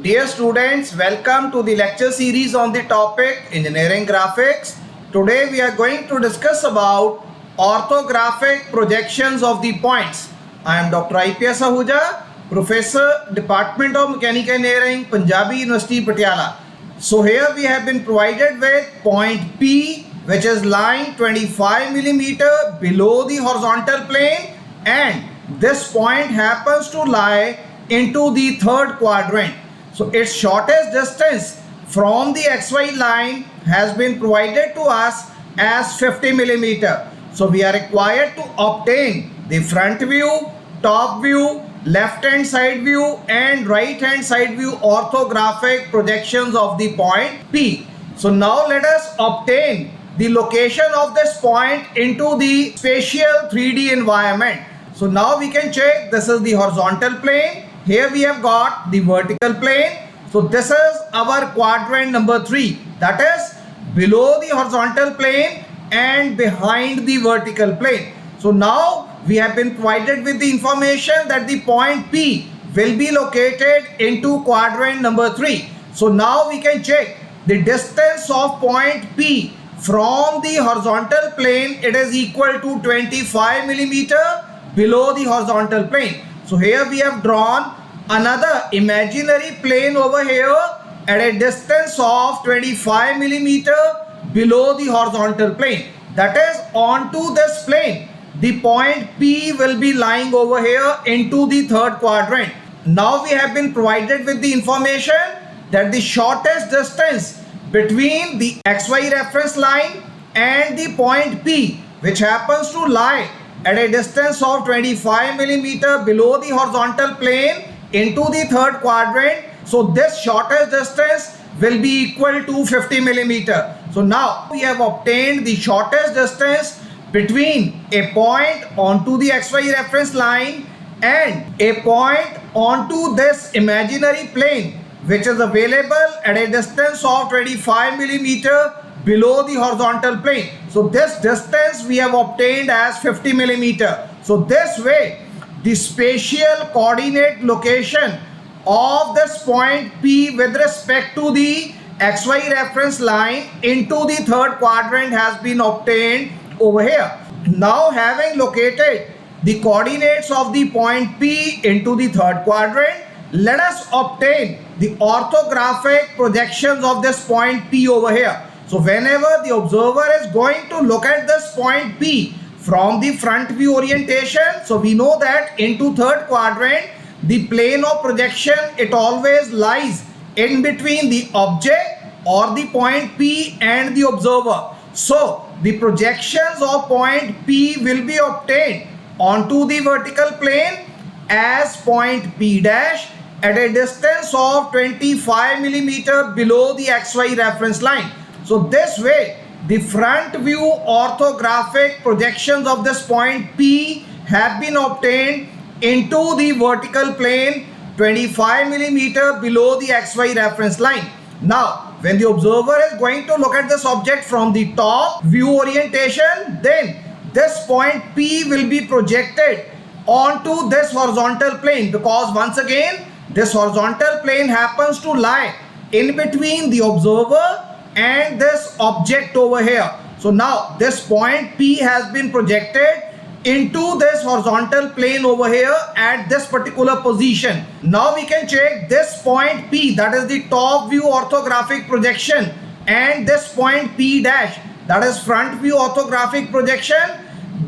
Dear students, welcome to the lecture series on the topic Engineering Graphics. Today we are going to discuss about orthographic projections of the points. I am Dr. IPS Ahuja, Professor, Department of Mechanical Engineering, Punjabi University, Patiala. So here we have been provided with point P, which is lying 25 millimeter below the horizontal plane, and this point happens to lie into the third quadrant. So its shortest distance from the XY line has been provided to us as 50 millimeter. So we are required to obtain the front view, top view, left hand side view and right hand side view orthographic projections of the point P. So now let us obtain the location of this point into the spatial 3D environment. So now we can check. This is the horizontal plane. Here we have got the vertical plane. So this is our quadrant number 3, that is below the horizontal plane and behind the vertical plane. So now we have been provided with the information that the point P will be located into quadrant number 3. So now we can check the distance of point P from the horizontal plane. It is equal to 25 millimeter below the horizontal plane. So here we have drawn another imaginary plane over here at a distance of 25 millimeter below the horizontal plane. That is, onto this plane the point P will be lying over here into the third quadrant. Now we have been provided with the information that the shortest distance between the XY reference line and the point P, which happens to lie at a distance of 25 millimeter below the horizontal plane into the third quadrant. So this shortest distance will be equal to 50 millimeter. So now we have obtained the shortest distance between a point onto the XY reference line and a point onto this imaginary plane, which is available at a distance of 25 millimeter below the horizontal plane. So this distance we have obtained as 50 millimeter. So this way the spatial coordinate location of this point P with respect to the XY reference line into the third quadrant has been obtained over here. Now, having located the coordinates of the point P into the third quadrant, let us obtain the orthographic projections of this point P over here. So whenever the observer is going to look at this point P from the front view orientation, so we know that into third quadrant the plane of projection, it always lies in between the object or the point P and the observer. So the projections of point P will be obtained onto the vertical plane as point P dash at a distance of 25 millimeter below the XY reference line. So this way the front view orthographic projections of this point P have been obtained into the vertical plane 25 millimeter below the XY reference line. Now when the observer is going to look at this object from the top view orientation, then this point P will be projected onto this horizontal plane, because once again this horizontal plane happens to lie in between the observer and this object over here. So now this point P has been projected into this horizontal plane over here at this particular position. Now we can check this point P, that is the top view orthographic projection, and this point P dash, that is front view orthographic projection.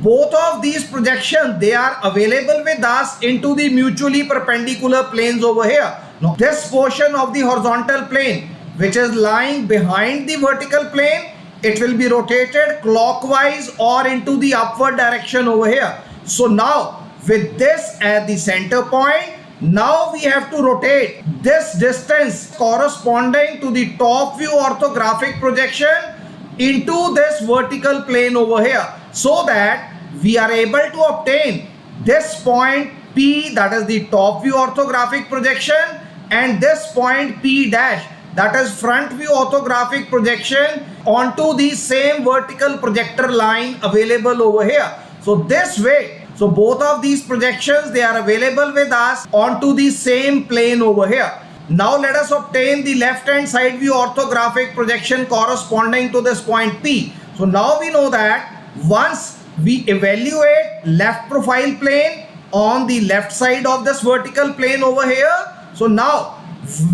Both of these projections, they are available with us into the mutually perpendicular planes over here. Now this portion of the horizontal plane which is lying behind the vertical plane, it will be rotated clockwise or into the upward direction over here. So now with this at the center point, now we have to rotate this distance corresponding to the top view orthographic projection into this vertical plane over here, so that we are able to obtain this point P, that is the top view orthographic projection, and this point P dash, that is front view orthographic projection, onto the same vertical projector line available over here. So this way, so both of these projections, they are available with us onto the same plane over here. Now let us obtain the left hand side view orthographic projection corresponding to this point P. So now we know that once we evaluate left profile plane on the left side of this vertical plane over here, so now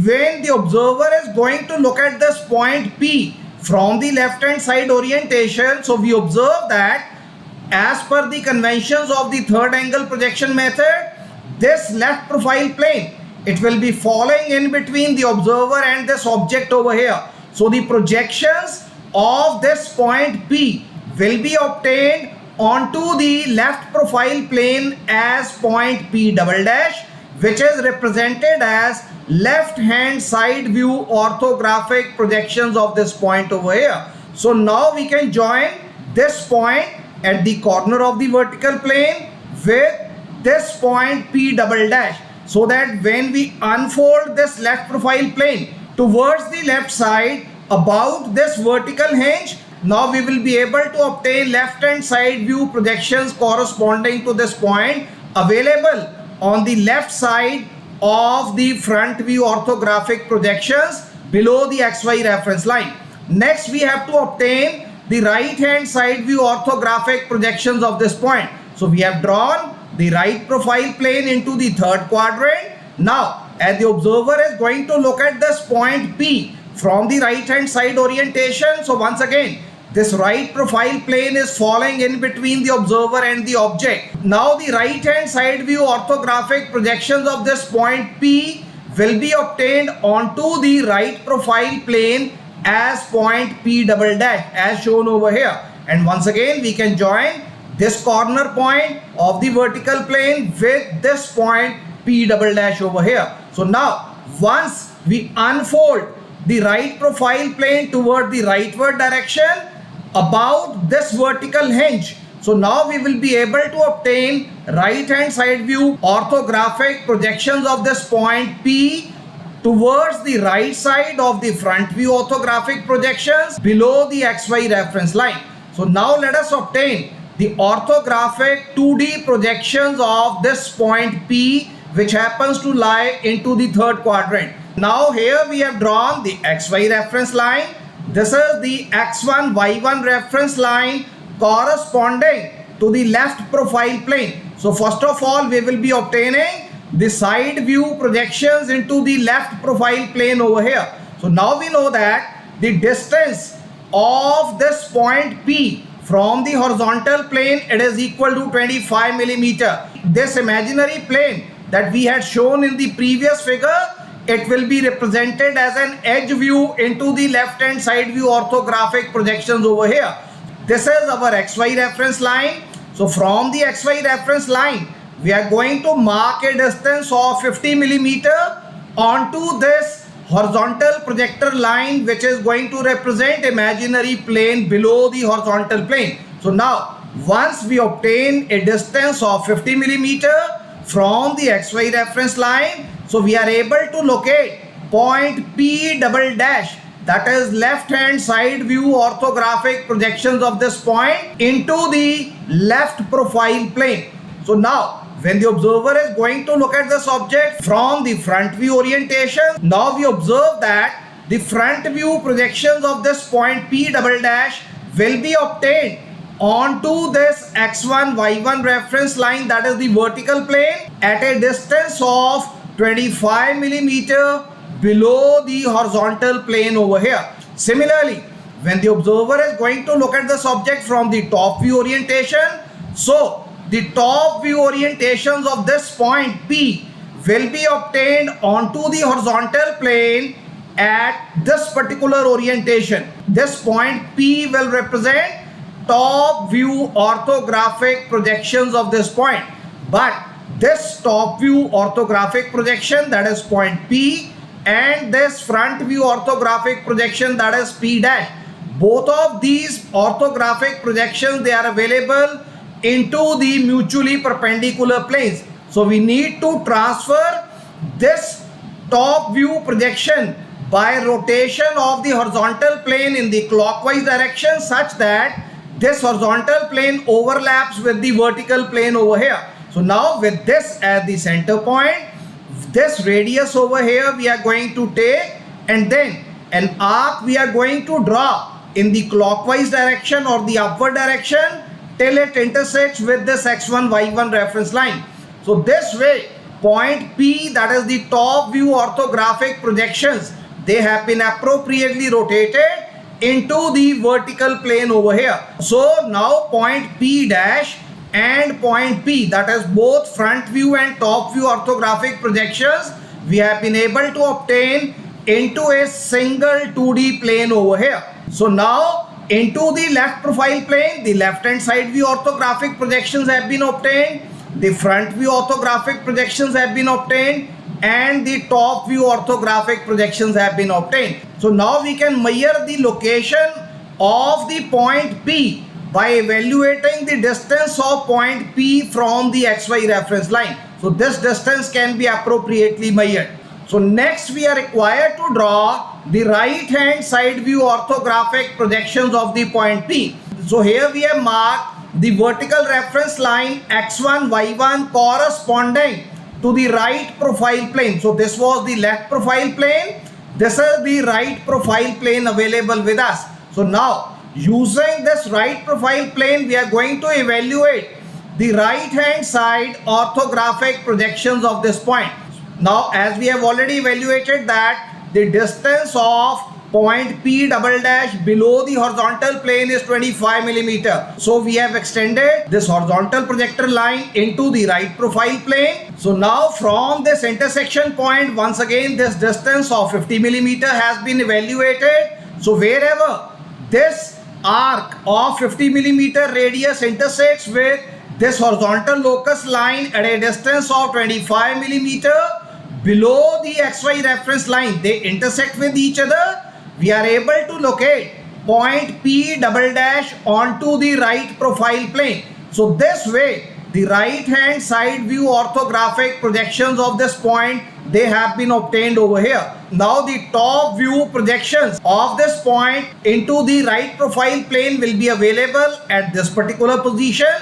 when the observer is going to look at this point P from the left hand side orientation, so we observe that as per the conventions of the third angle projection method, this left profile plane, it will be falling in between the observer and this object over here. So the projections of this point P will be obtained onto the left profile plane as point P double dash, which is represented as left hand side view orthographic projections of this point over here. So now we can join this point at the corner of the vertical plane with this point P double dash, so that when we unfold this left profile plane towards the left side about this vertical hinge, now we will be able to obtain left hand side view projections corresponding to this point available on the left side of the front view orthographic projections below the XY reference line. Next, we have to obtain the right hand side view orthographic projections of this point. So we have drawn the right profile plane into the third quadrant. Now, as the observer is going to look at this point P from the right hand side orientation, so once again, this right profile plane is falling in between the observer and the object. Now the right hand side view orthographic projections of this point P will be obtained onto the right profile plane as point P double dash as shown over here. And once again we can join this corner point of the vertical plane with this point P double dash over here. So now once we unfold the right profile plane toward the rightward direction about this vertical hinge, so now we will be able to obtain right hand side view orthographic projections of this point P towards the right side of the front view orthographic projections below the XY reference line. So now let us obtain the orthographic 2D projections of this point P, which happens to lie into the third quadrant. Now here we have drawn the XY reference line. This is the X1 Y1 reference line corresponding to the left profile plane. So first of all we will be obtaining the side view projections into the left profile plane over here. So now we know that the distance of this point P from the horizontal plane, it is equal to 25 millimeter. This imaginary plane that we had shown in the previous figure, it will be represented as an edge view into the left hand side view orthographic projections over here. This is our XY reference line. So from the XY reference line, we are going to mark a distance of 50 millimeter onto this horizontal projector line, which is going to represent imaginary plane below the horizontal plane. So now once we obtain a distance of 50 millimeter from the XY reference line, so we are able to locate point P double dash, that is left hand side view orthographic projections of this point into the left profile plane. So now when the observer is going to look at this object from the front view orientation, now we observe that the front view projections of this point P double dash will be obtained onto this X1 Y1 reference line, that is the vertical plane, at a distance of 25 millimeter below the horizontal plane over here. Similarly, when the observer is going to look at this object from the top view orientation, so the top view orientations of this point P will be obtained onto the horizontal plane at this particular orientation. This point P will represent top view orthographic projections of this point. But this top view orthographic projection, that is point P, and this front view orthographic projection, that is P dash, both of these orthographic projections, they are available into the mutually perpendicular planes. So we need to transfer this top view projection by rotation of the horizontal plane in the clockwise direction, such that this horizontal plane overlaps with the vertical plane over here. So now with this as the center point, this radius over here we are going to take, and then an arc we are going to draw in the clockwise direction or the upward direction till it intersects with this x1 y1 reference line. So this way point P, that is the top view orthographic projections, they have been appropriately rotated into the vertical plane over here. So now point P dash and point P, that is both front view and top view orthographic projections, we have been able to obtain into a single 2D plane over here. So now into the left profile plane, the left hand side view orthographic projections have been obtained, the front view orthographic projections have been obtained, and the top view orthographic projections have been obtained. So now we can measure the location of the point P by evaluating the distance of point P from the XY reference line. So this distance can be appropriately measured. So next we are required to draw the right hand side view orthographic projections of the point P. So here we have marked the vertical reference line x1 y1 corresponding to the right profile plane. So this was the left profile plane, this is the right profile plane available with us. So now using this right profile plane we are going to evaluate the right hand side orthographic projections of this point. Now as we have already evaluated that the distance of point P double dash below the horizontal plane is 25 millimeter. So we have extended this horizontal projector line into the right profile plane. So now from this intersection point, once again this distance of 50 millimeter has been evaluated. So wherever this arc of 50 millimeter radius intersects with this horizontal locus line at a distance of 25 millimeter below the XY reference line, they intersect with each other, we are able to locate point P double dash onto the right profile plane. So this way the right hand side view orthographic projections of this point, they have been obtained over here. Now the top view projections of this point into the right profile plane will be available at this particular position,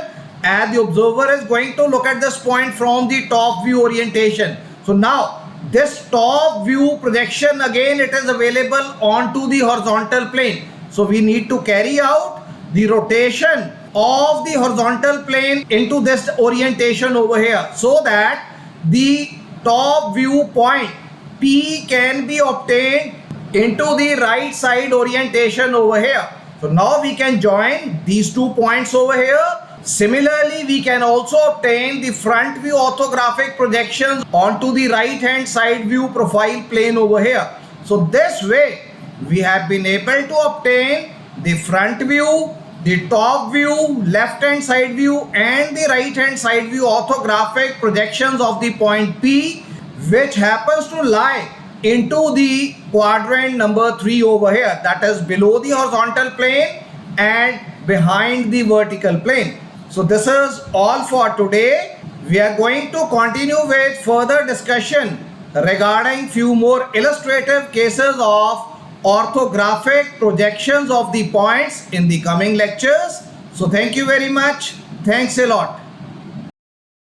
and the observer is going to look at this point from the top view orientation. So now this top view projection, again it is available onto the horizontal plane. So we need to carry out the rotation of the horizontal plane into this orientation over here, so that the top view point P can be obtained into the right side orientation over here. So now we can join these 2 points over here. Similarly, we can also obtain the front view orthographic projections onto the right hand side view profile plane over here. So this way we have been able to obtain the front view, the top view, left hand side view and the right hand side view orthographic projections of the point P, which happens to lie into the quadrant number 3 over here, that is below the horizontal plane and behind the vertical plane. So this is all for today. We are going to continue with further discussion regarding few more illustrative cases of orthographic projections of the points in the coming lectures. So thank you very much. Thanks a lot.